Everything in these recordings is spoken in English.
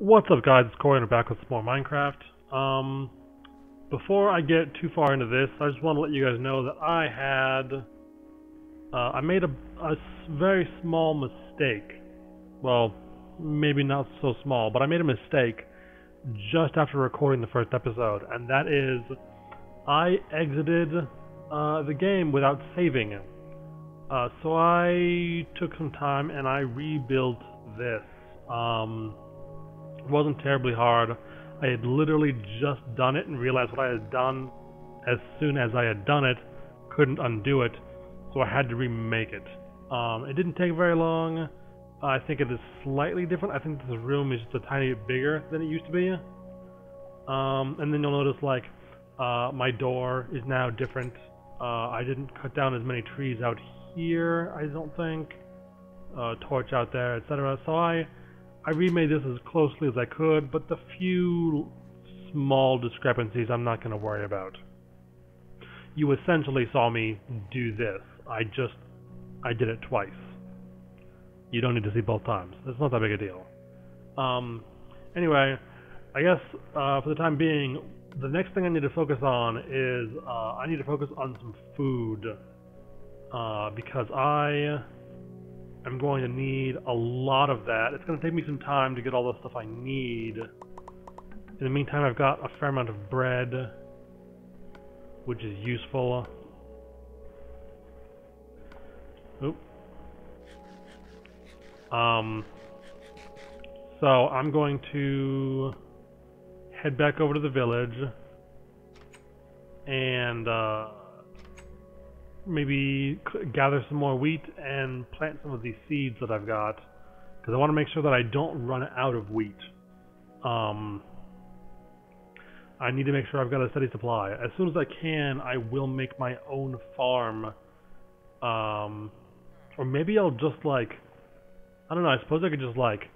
What's up, guys? It's Corey and I'm back with some more Minecraft. Before I get too far into this, I just want to let you guys know that I made a very small mistake. Well, maybe not so small, but I made a mistake just after recording the first episode, and that is I exited the game without saving. So I took some time and I rebuilt this. It wasn't terribly hard. I had literally just done it and realized what I had done as soon as I had done it. Couldn't undo it, so I had to remake it. It didn't take very long. I think it is slightly different. I think this room is just a tiny bit bigger than it used to be. And then you'll notice, like, my door is now different. I didn't cut down as many trees out here, I don't think. Torch out there, etc. So I remade this as closely as I could, but the few small discrepancies I'm not going to worry about. You essentially saw me do this. I did it twice. You don't need to see both times. It's not that big a deal. Anyway, I guess for the time being, the next thing I need to focus on is I need to focus on some food because I'm going to need a lot of that. It's going to take me some time to get all the stuff I need. In the meantime, I've got a fair amount of bread, which is useful. Oop. So I'm going to head back over to the village and maybe gather some more wheat and plant some of these seeds that I've got, because I want to make sure that I don't run out of wheat. I need to make sure I've got a steady supply. As soon as I can, I will make my own farm. Or maybe I'll just, like, I don't know, I suppose I could just, like,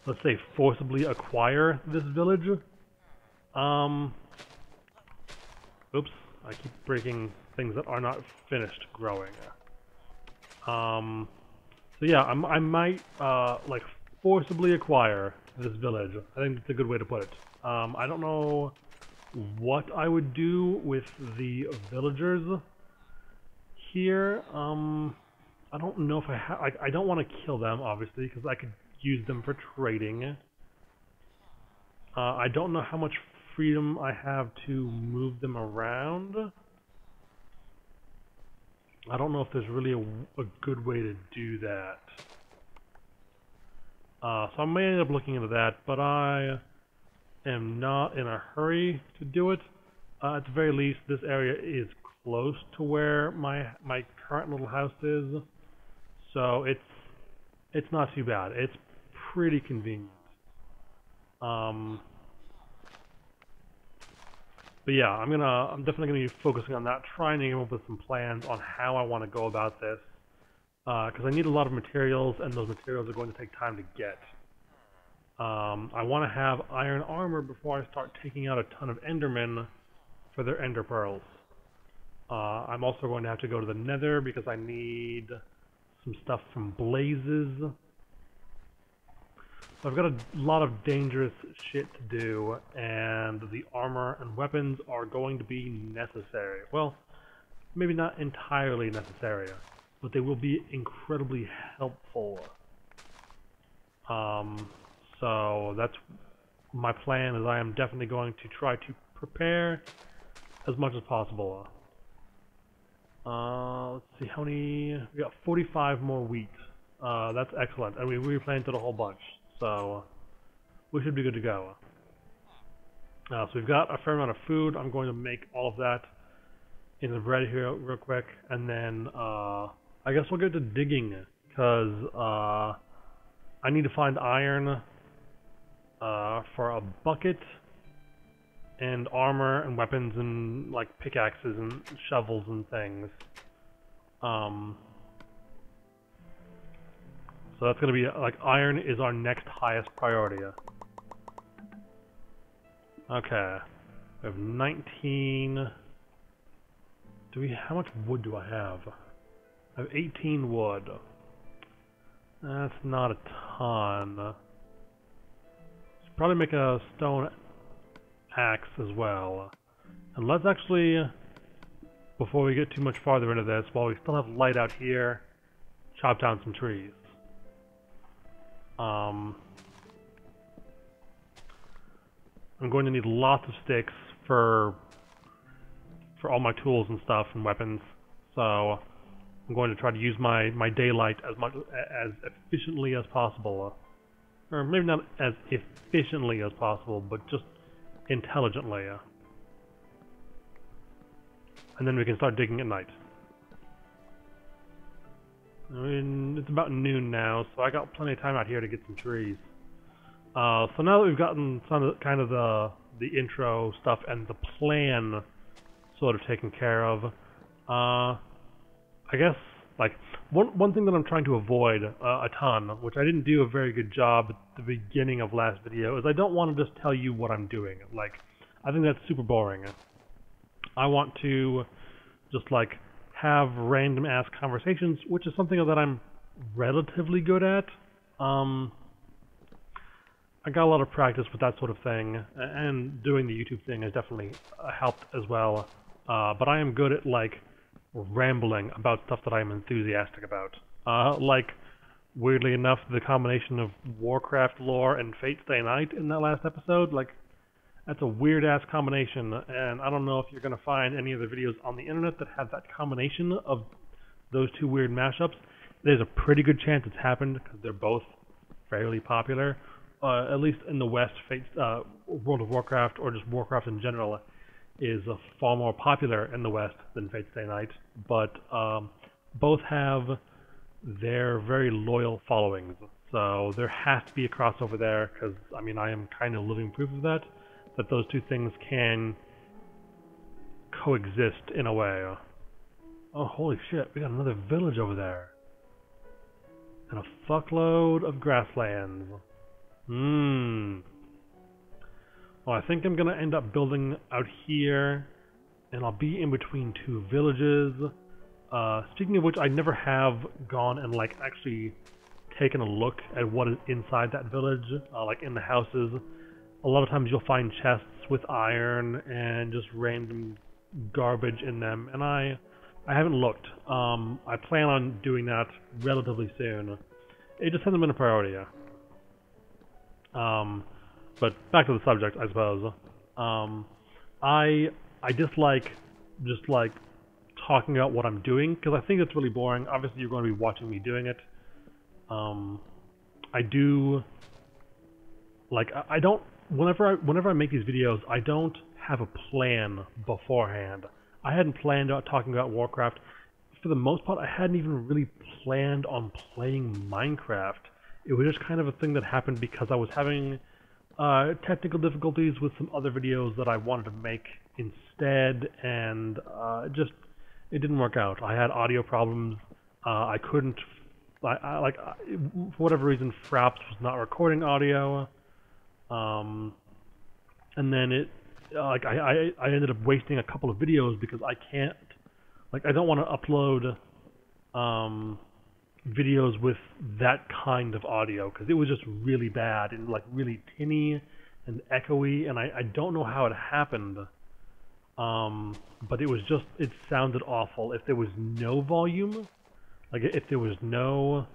let's say forcibly acquire this village. Oops. I keep breaking things that are not finished growing. So yeah, I might like forcibly acquire this village. I think that's a good way to put it. I don't know what I would do with the villagers here. I don't know if I don't want to kill them, obviously, because I could use them for trading. I don't know how much freedom I have to move them around. I don't know if there's really a good way to do that. So I may end up looking into that, but I am not in a hurry to do it. At the very least, this area is close to where my current little house is, so it's not too bad. It's pretty convenient. But yeah, I'm definitely gonna be focusing on that, trying to come up with some plans on how I want to go about this, because I need a lot of materials, and those materials are going to take time to get. I want to have iron armor before I start taking out a ton of Endermen for their Ender Pearls. I'm also going to have to go to the Nether because I need some stuff from blazes. So I've got a lot of dangerous shit to do, and the armor and weapons are going to be necessary. Well, maybe not entirely necessary, but they will be incredibly helpful. So that's my plan, is I am definitely going to try to prepare as much as possible. Let's see how many... We got 45 more wheat. That's excellent, and we replanted a whole bunch. So we should be good to go. So we've got a fair amount of food. I'm going to make all of that in the bread here real quick, and then I guess we'll get to digging, because I need to find iron for a bucket, and armor and weapons and like pickaxes and shovels and things. So that's going to be, like, iron is our next highest priority. Okay. We have 19... how much wood do I have? I have 18 wood. That's not a ton. Should probably make a stone axe as well. And let's actually, before we get too much farther into this, while we still have light out here, chop down some trees. I'm going to need lots of sticks for all my tools and stuff and weapons, so I'm going to try to use my daylight as efficiently as possible. Or maybe not as efficiently as possible, but just intelligently. And then we can start digging at night. I mean, it's about noon now, so I got plenty of time out here to get some trees. So now that we've gotten some of kind of the intro stuff and the plan sort of taken care of, I guess like one thing that I'm trying to avoid a ton, which I didn't do a very good job at the beginning of last video, is I don't want to just tell you what I'm doing. Like, I think that's super boring. I want to just like have random ass conversations, which is something that I'm relatively good at. I got a lot of practice with that sort of thing, and doing the YouTube thing has definitely helped as well. But I am good at like rambling about stuff that I'm enthusiastic about. Like, weirdly enough, the combination of Warcraft lore and Fate Stay Night in that last episode, like, that's a weird-ass combination, and I don't know if you're going to find any other videos on the internet that have that combination of those two weird mashups. There's a pretty good chance it's happened, because they're both fairly popular. At least in the West, World of Warcraft, or just Warcraft in general, is far more popular in the West than Fate Stay Night, but both have their very loyal followings. So there has to be a crossover there, because, I mean, I am kind of living proof of that those two things can coexist in a way. Oh, holy shit, we got another village over there. And a fuckload of grasslands. Well, I think I'm gonna end up building out here, and I'll be in between two villages. Speaking of which, I never have gone and like actually taken a look at what is inside that village, like in the houses. A lot of times you'll find chests with iron and just random garbage in them, and I haven't looked. I plan on doing that relatively soon. It just hasn't been a priority yet. But back to the subject, I suppose. I dislike just like talking about what I'm doing, because I think it's really boring. Obviously, you're going to be watching me doing it. I do like I don't. Whenever I make these videos, I don't have a plan beforehand. I hadn't planned on talking about Warcraft. For the most part, I hadn't even really planned on playing Minecraft. It was just kind of a thing that happened because I was having technical difficulties with some other videos that I wanted to make instead, and it didn't work out. I had audio problems. I couldn't, for whatever reason, Fraps was not recording audio. And then I ended up wasting a couple of videos because I can't, I don't want to upload, videos with that kind of audio, because it was just really bad and really tinny and echoey, and I don't know how it happened, but it sounded awful. If there was no volume, if there was no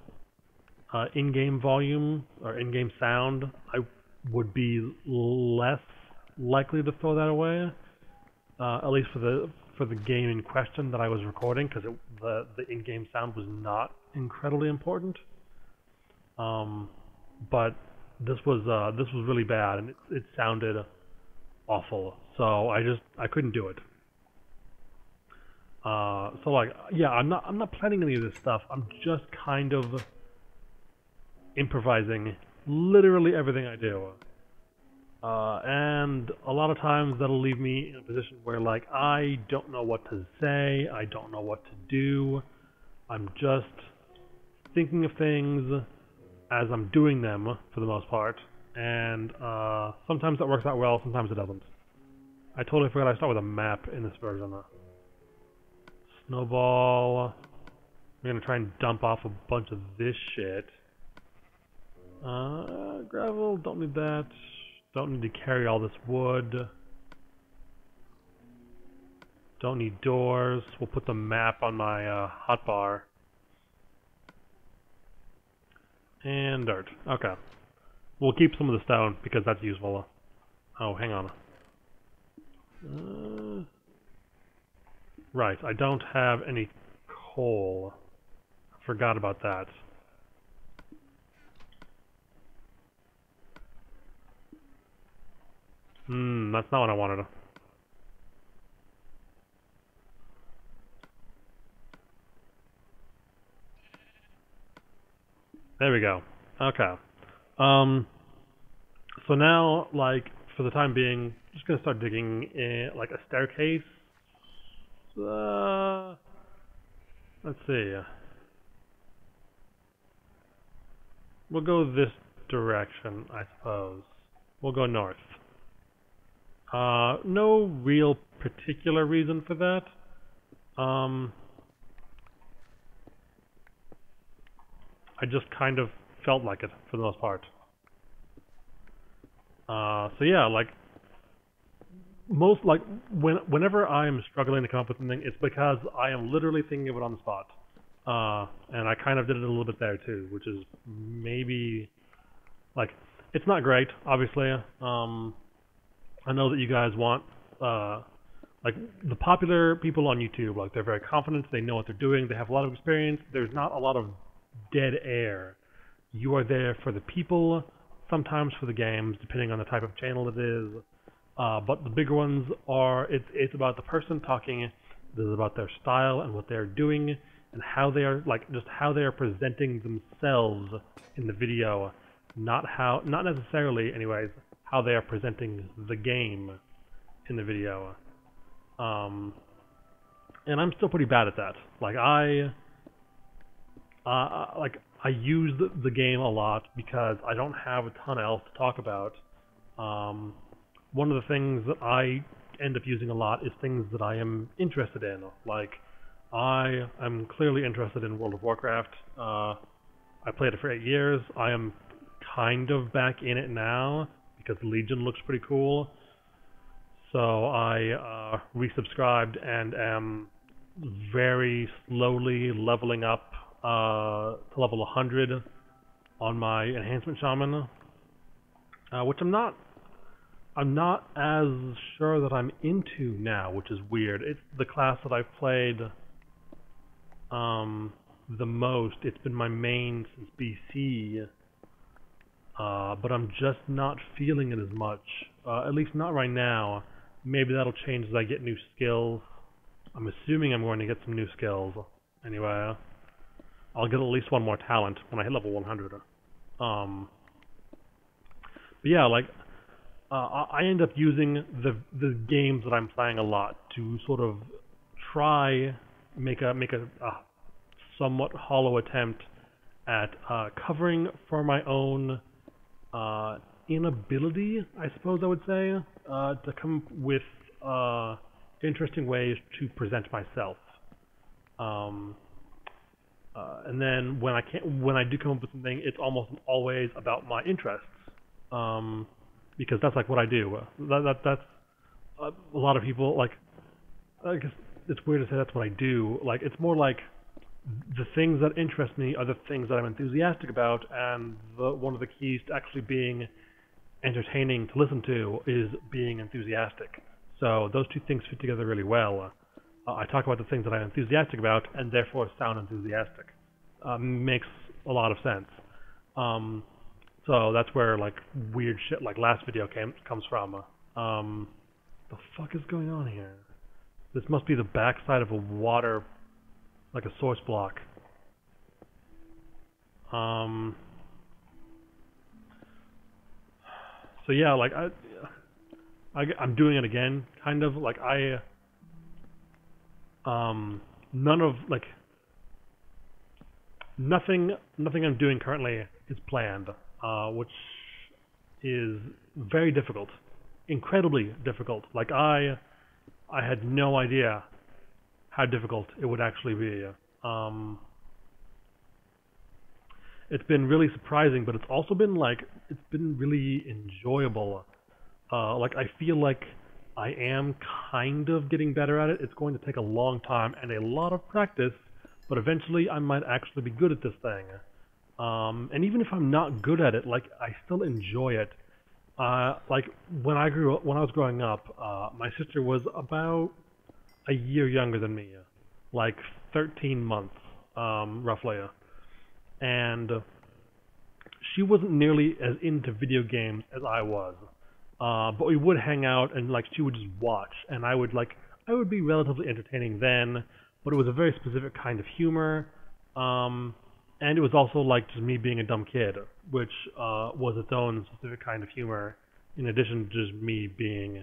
in-game volume or in-game sound, I would be less likely to throw that away, at least for the game in question that I was recording, because the in-game sound was not incredibly important. But this was really bad, and it sounded awful. So I couldn't do it. Yeah, I'm not planning any of this stuff. I'm just kind of improvising literally everything I do. And a lot of times that'll leave me in a position where I don't know what to say, I don't know what to do. I'm just thinking of things as I'm doing them for the most part, and sometimes that works out well, sometimes it doesn't. I totally forgot I start with a map in this version. Snowball. I'm gonna try and dump off a bunch of this shit. Gravel, don't need that. Don't need to carry all this wood. Don't need doors. We'll put the map on my hotbar. And dirt. Okay. We'll keep some of the stone because that's useful. Oh, hang on. Right, I don't have any coal. I forgot about that. That's not what I wanted. There we go. Okay. So now, like, for the time being, just gonna start digging in, like, a staircase. Let's see. We'll go this direction, I suppose. We'll go north. No real particular reason for that. I just kind of felt like it for the most part. So yeah, like whenever I am struggling to come up with something, it's because I am literally thinking of it on the spot. And I kind of did it a little bit there too, which is maybe like it's not great, obviously. I know that you guys want like the popular people on YouTube, like they're very confident, they know what they're doing, they have a lot of experience. There's not a lot of dead air. You are there for the people, sometimes for the games, depending on the type of channel it is. But the bigger ones are, it's about the person talking, this is about their style and what they're doing, and how they are, like, just how they are presenting themselves in the video, not necessarily, anyways, how they are presenting the game in the video. And I'm still pretty bad at that. Like, I use the game a lot because I don't have a ton else to talk about. One of the things that I end up using a lot is things that I am interested in. Like, I am clearly interested in World of Warcraft. I played it for 8 years. I am kind of back in it now because Legion looks pretty cool. So I resubscribed and am very slowly leveling up to level 100 on my enhancement shaman, which I'm not as sure that I'm into now, which is weird. It's the class that I've played the most. It's been my main since BC, but I'm just not feeling it as much, at least not right now. Maybe that'll change as I get new skills. I'm assuming I'm going to get some new skills. Anyway, I'll get at least one more talent when I hit level 100. But yeah, like, I end up using the games that I'm playing a lot to sort of try make a somewhat hollow attempt at covering for my own inability, I suppose I would say, to come up with interesting ways to present myself. And then when I do come up with something, it's almost always about my interests, because that's like what I do. That's a lot of people, like, I guess it's weird to say that's what I do. Like, it's more like the things that interest me are the things that I'm enthusiastic about, and one of the keys to actually being entertaining to listen to is being enthusiastic. So those two things fit together really well. I talk about the things that I'm enthusiastic about, and therefore sound enthusiastic. Makes a lot of sense. So that's where, like, weird shit like last video comes from. The fuck is going on here? This must be the backside of a water, like a source block. So yeah, like I'm doing it again, kind of. Like nothing I'm doing currently is planned, which is very difficult, incredibly difficult. Like I had no idea how difficult it would actually be. it's been really surprising, but it's also been like it's been really enjoyable. Like I feel like I am kind of getting better at it. It's going to take a long time and a lot of practice, but eventually I might actually be good at this thing. And even if I'm not good at it, like I still enjoy it. Like when when I was growing up, my sister was about a year younger than me, like 13 months, roughly, and she wasn't nearly as into video games as I was. But we would hang out and like she would just watch, and I would be relatively entertaining then, but it was a very specific kind of humor. And it was also like just me being a dumb kid, which was its own specific kind of humor, in addition to just me being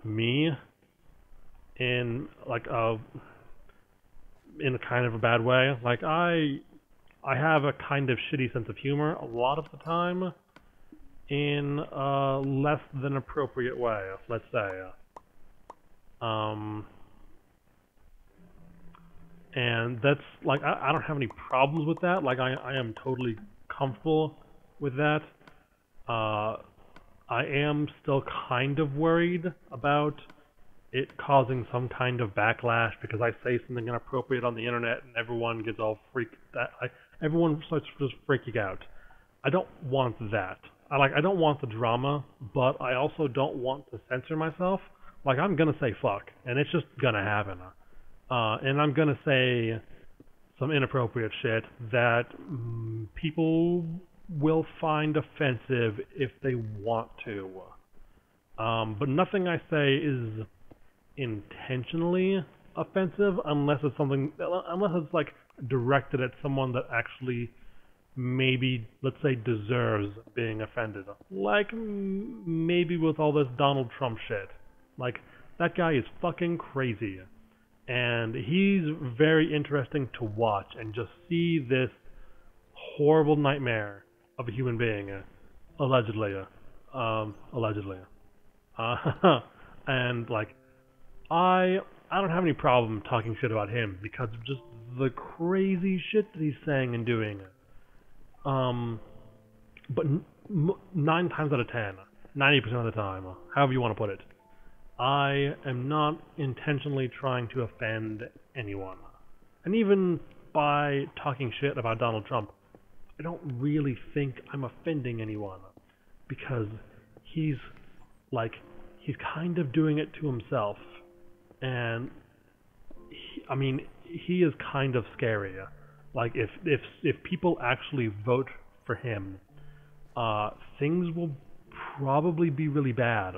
me in like in a kind of a bad way. Like I have a kind of shitty sense of humor a lot of the time, in a less than appropriate way, let's say. And that's like I don't have any problems with that. Like I am totally comfortable with that. I am still kind of worried about it causing some kind of backlash because I say something inappropriate on the internet and everyone gets all freaked out. Everyone starts just freaking out. I don't want that. I don't want the drama, but I also don't want to censor myself. Like I'm gonna say fuck, and it's just gonna happen. And I'm gonna say some inappropriate shit that people will find offensive if they want to. But nothing I say is intentionally offensive unless it's like directed at someone that actually maybe, let's say, deserves being offended. Like maybe with all this Donald Trump shit. Like that guy is fucking crazy. And he's very interesting to watch and just see this horrible nightmare of a human being, allegedly. And like, I don't have any problem talking shit about him because of just the crazy shit that he's saying and doing. But 9 times out of 10, 90% of the time, however you want to put it, I am not intentionally trying to offend anyone. And even by talking shit about Donald Trump, I don't really think I'm offending anyone. Because he's kind of doing it to himself. And, he is kind of scary. Like, if people actually vote for him, things will probably be really bad.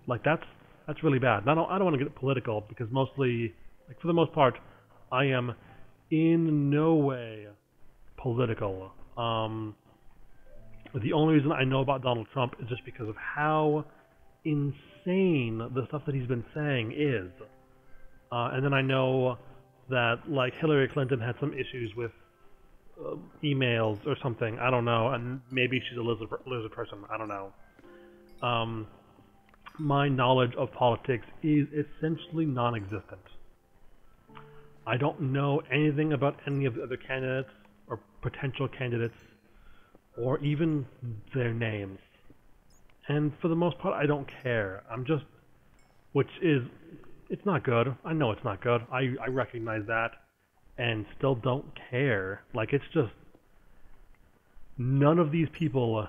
Like, that's really bad. I don't want to get political because mostly, like for the most part, I am in no way political. The only reason I know about Donald Trump is just because of how insane the stuff that he's been saying is. And then I know that like Hillary Clinton had some issues with emails or something. I don't know, and maybe she's a lizard person. I don't know. My knowledge of politics is essentially non-existent. I don't know anything about any of the other candidates or potential candidates or even their names. And for the most part, I don't care. It's not good. I know it's not good. I recognize that and still don't care. Like, it's just, none of these people,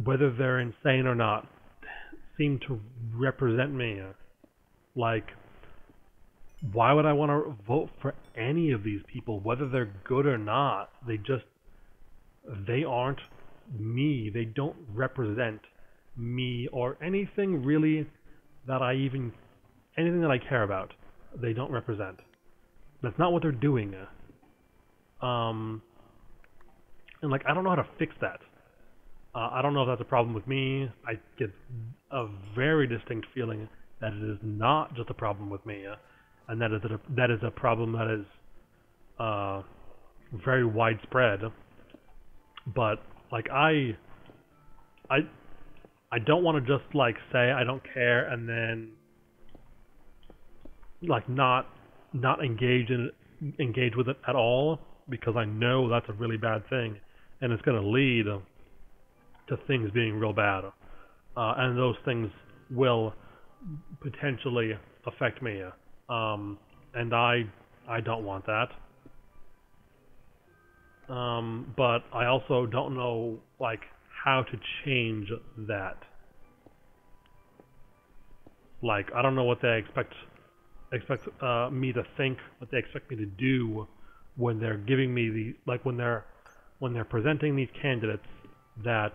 whether they're insane or not, seem to represent me. Like, why would I want to vote for any of these people, whether they're good or not? They aren't me. They don't represent me or anything really that anything that I care about. They don't represent. That's not what they're doing. And like, I don't know how to fix that. I don't know if that's a problem with me. I get a very distinct feeling that it is not just a problem with me, and that is a problem that is very widespread. But like I don't want to just like say I don't care and then like not engage with it at all. because I know that's a really bad thing, and it's going to lead to things being real bad, and those things will potentially affect me, and I don't want that. But I also don't know like how to change that. Like I don't know what they expect me to think, what they expect me to do when they're giving me the when they're presenting these candidates that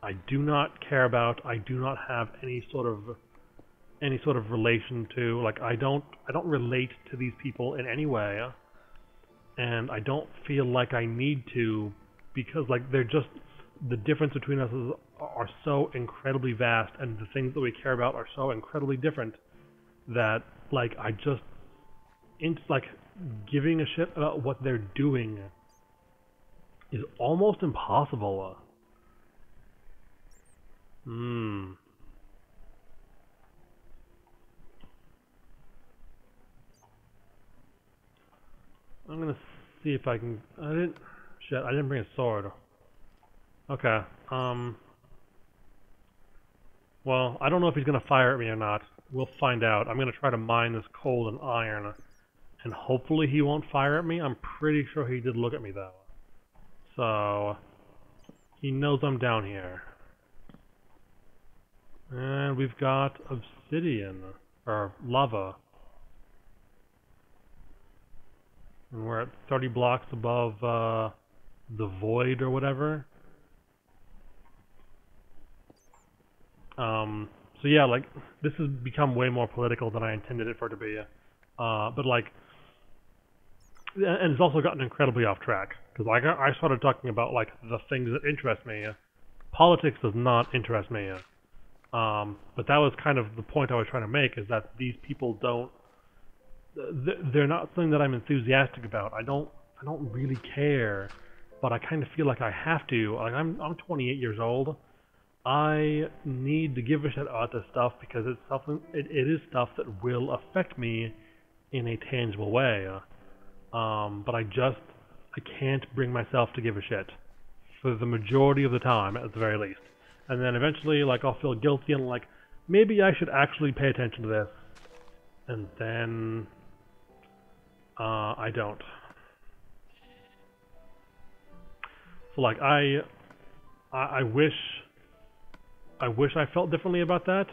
I do not care about, I do not have any sort of relation to. Like I don't relate to these people in any way, and I don't feel like I need to, because like they're just, the difference between us are so incredibly vast, and the things that we care about are so incredibly different that like I just like giving a shit about what they're doing is almost impossible. I'm gonna see if I can. I didn't bring a sword. Okay. Well, I don't know if he's gonna fire at me or not. We'll find out. I'm gonna try to mine this coal and iron, and hopefully he won't fire at me. I'm pretty sure he did look at me though. So he knows I'm down here. And we've got obsidian, or lava. And we're at 30 blocks above the void or whatever. So yeah, like, this has become way more political than I intended it for it to be. But like, and it's also gotten incredibly off track. Because I started talking about like the things that interest me. Politics does not interest me. But that was kind of the point I was trying to make, is that these people don't, they're not something that I'm enthusiastic about. I don't really care, but I kind of feel like I have to. Like I'm 28 years old. I need to give a shit about this stuff because it's something. It is stuff that will affect me in a tangible way. But I can't bring myself to give a shit for the majority of the time, at the very least. And then eventually, like, I'll feel guilty and like, maybe I should actually pay attention to this. And then I don't. So like, I wish I felt differently about that.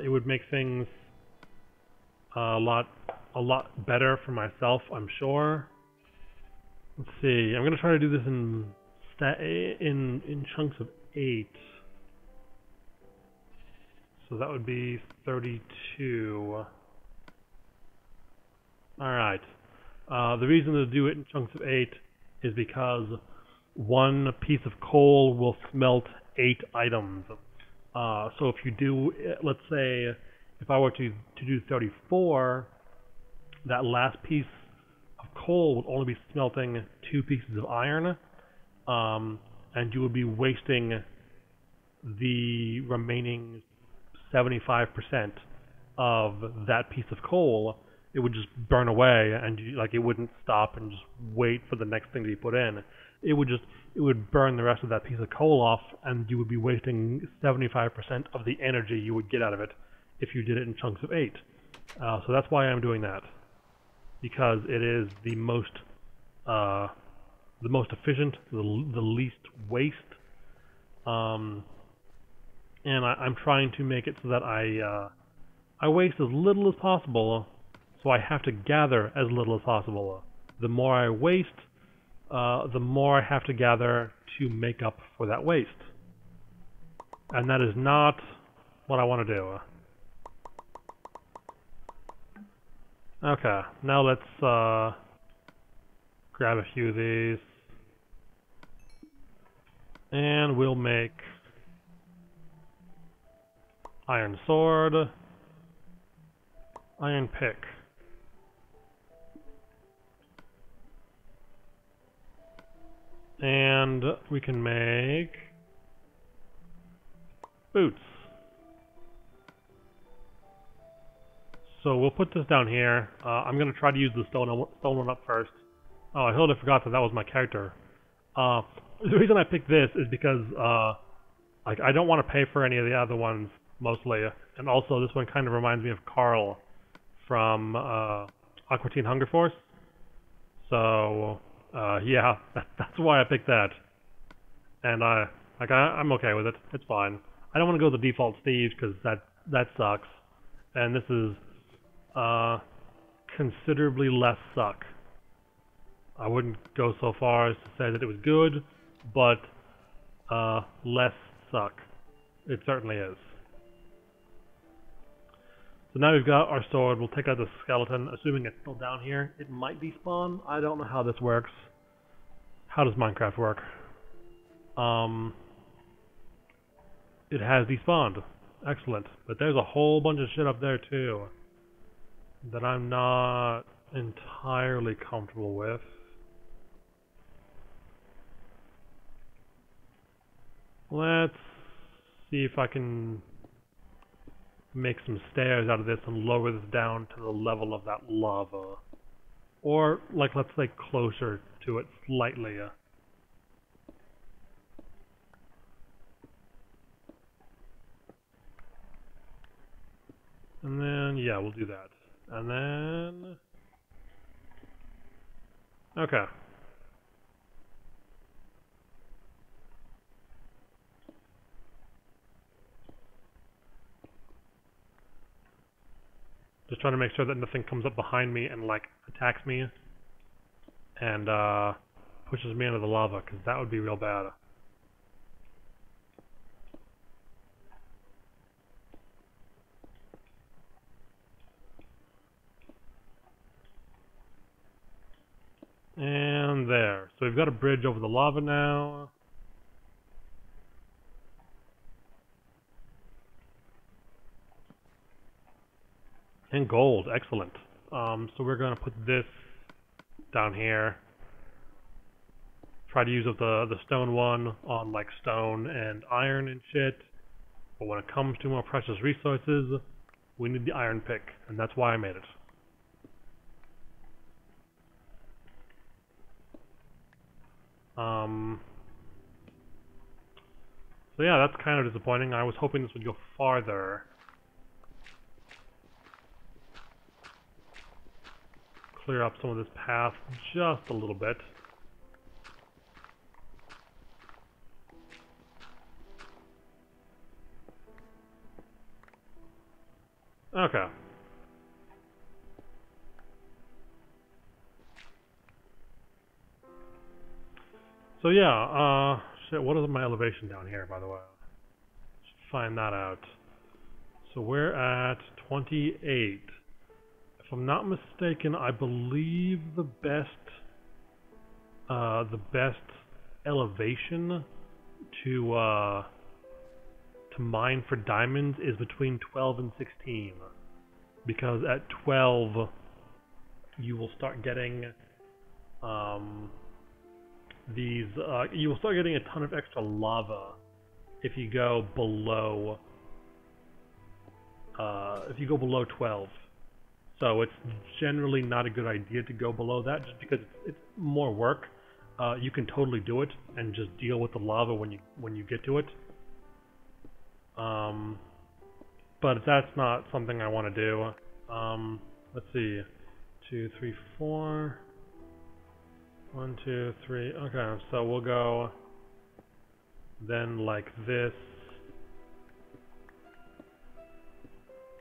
It would make things a lot better for myself, I'm sure. Let's see. I'm gonna try to do this in chunks of 8. So that would be 32. Alright. The reason to do it in chunks of 8 is because one piece of coal will smelt 8 items. So if you do, let's say, if I were to do 34, that last piece of coal would only be smelting 2 pieces of iron, and you would be wasting the remaining 75% of that piece of coal. It would just burn away, and it wouldn't stop and just wait for the next thing to be put in. It would burn the rest of that piece of coal off, and you would be wasting 75% of the energy you would get out of it if you did it in chunks of 8. So that's why I'm doing that, because it is the most efficient, the least waste, and I'm trying to make it so that I waste as little as possible. So I have to gather as little as possible. The more I waste, the more I have to gather to make up for that waste. And that is not what I want to do. Okay, now let's grab a few of these. And we'll make iron sword, iron pick. And we can make boots. So we'll put this down here. I'm going to try to use the stone one up first. Oh, I totally forgot that that was my character. The reason I picked this is because, like, I don't want to pay for any of the other ones, mostly. And also, this one kind of reminds me of Carl from, Aqua Teen Hunger Force. So, yeah, that's why I picked that. And I'm okay with it. It's fine. I don't want to go the default Steve because that sucks. And this is considerably less suck. I wouldn't go so far as to say that it was good, but less suck. It certainly is. So now we've got our sword. We'll take out the skeleton, assuming it's still down here. It might despawn. I don't know how this works. How does Minecraft work? It has despawned. Excellent. But there's a whole bunch of shit up there too that I'm not entirely comfortable with. Let's see if I can make some stairs out of this and lower this down to the level of that lava. Or, like, let's say closer to it slightly. And then, yeah, we'll do that. And then... okay. Just trying to make sure that nothing comes up behind me and, like, attacks me and pushes me into the lava, because that would be real bad. And there. So we've got a bridge over the lava now. And gold, excellent. So we're gonna put this down here. Try to use up the stone one on like stone and iron and shit. But when it comes to more precious resources, we need the iron pick, and that's why I made it. So yeah, that's kind of disappointing. I was hoping this would go farther. Clear up some of this path just a little bit. Okay. So yeah, shit, what is my elevation down here, by the way? Should find that out. So we're at 28. If I'm not mistaken, I believe the best elevation to mine for diamonds is between 12 and 16, because at 12 you will start getting you will start getting a ton of extra lava if you go below 12. So it's generally not a good idea to go below that, just because it's more work. You can totally do it and just deal with the lava when you get to it. But that's not something I want to do. Let's see, 2, 3, 4. 1, 2, 3. Okay, so we'll go then like this.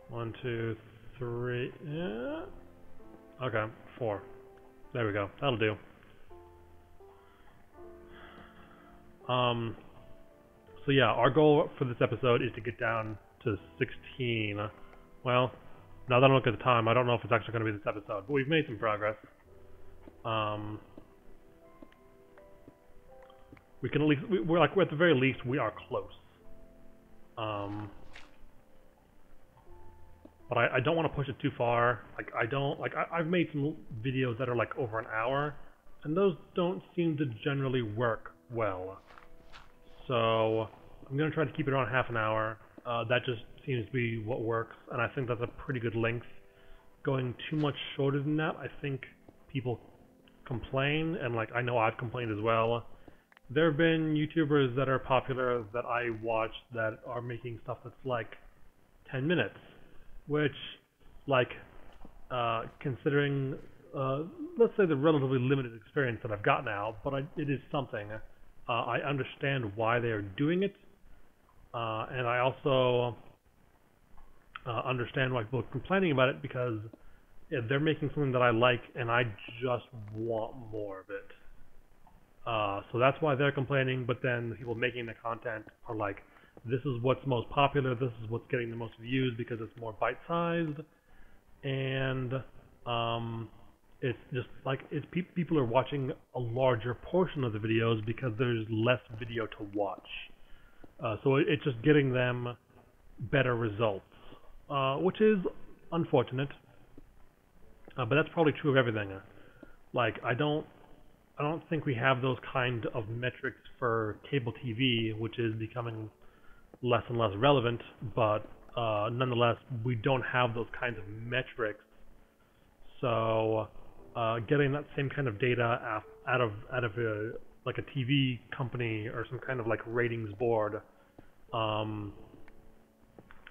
1, 2, 3. Yeah. Okay, 4. There we go. That'll do. So yeah, our goal for this episode is to get down to 16. Well, now that I look at the time, I don't know if it's actually going to be this episode, but we've made some progress. We can at least, we're at the very least, we are close. But I don't want to push it too far. Like, I've made some videos that are like over an hour, and those don't seem to generally work well. So I'm going to try to keep it around half an hour. That just seems to be what works, and I think that's a pretty good length. Going too much shorter than that, I think people complain, and like I know I've complained as well. There have been YouTubers that are popular that I watch that are making stuff that's like 10 minutes, which, like, considering, let's say the relatively limited experience that I've got now, but it is something. I understand why they are doing it, and I also understand why people are complaining about it, because they're making something that I like, and I just want more of it. So that's why they're complaining, but then the people making the content are like, this is what's most popular, this is what's getting the most views because it's more bite-sized, and it's just like people are watching a larger portion of the videos because there's less video to watch. So it's just getting them better results, which is unfortunate, but that's probably true of everything. Like, I don't think we have those kind of metrics for cable TV, which is becoming less and less relevant, but nonetheless, we don't have those kinds of metrics. So getting that same kind of data out of like a TV company or some kind of like ratings board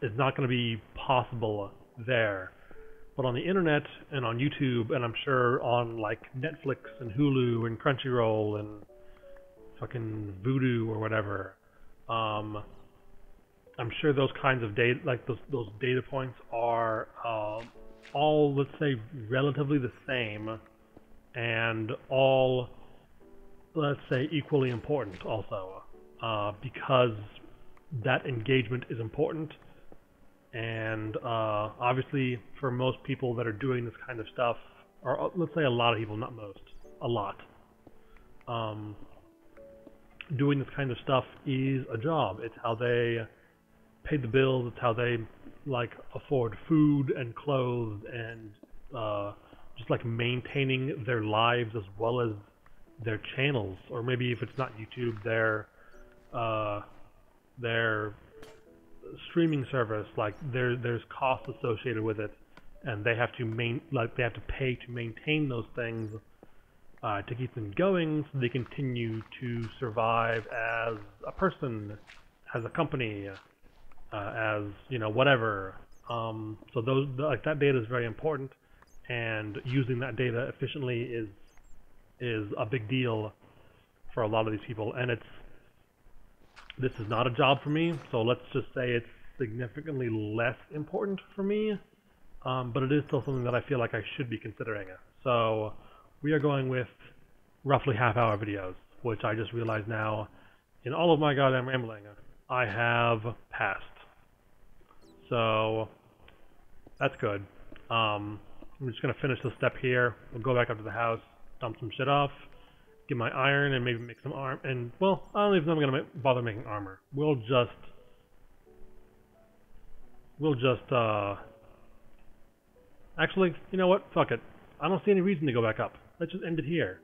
is not going to be possible there. But on the internet and on YouTube, and I'm sure on like Netflix and Hulu and Crunchyroll and fucking Vudu or whatever, I'm sure those kinds of data, like those data points, are all, let's say, relatively the same, and all, let's say, equally important also, because that engagement is important. And obviously, for most people that are doing this kind of stuff, or let's say a lot of people, not most, a lot, doing this kind of stuff is a job. It's how they pay the bills. It's how they like afford food and clothes and just like maintaining their lives as well as their channels, or maybe if it's not YouTube, their streaming service. Like there's costs associated with it, and they have to pay to maintain those things to keep them going, so they continue to survive as a person, as a company, as whatever. So that data is very important, and using that data efficiently is a big deal for a lot of these people. And this is not a job for me, so let's just say it's significantly less important for me, but it is still something that I feel like I should be considering. So we are going with roughly half-hour videos, which I just realized now, in all of my goddamn rambling, I have passed. So that's good. I'm just going to finish this step here. We'll go back up to the house, dump some shit off, get my iron, and maybe make some armor. And, well, I don't even know if I'm going to bother making armor. We'll just, actually, you know what? Fuck it. I don't see any reason to go back up. Let's just end it here.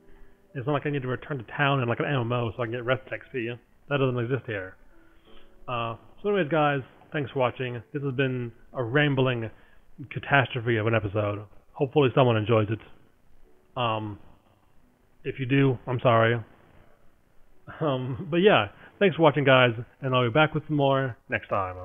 It's not like I need to return to town in like an MMO so I can get rest XP. That doesn't exist here. So anyways, guys, thanks for watching. This has been a rambling catastrophe of an episode. Hopefully someone enjoys it. If you do, I'm sorry. But yeah, thanks for watching, guys, and I'll be back with some more next time.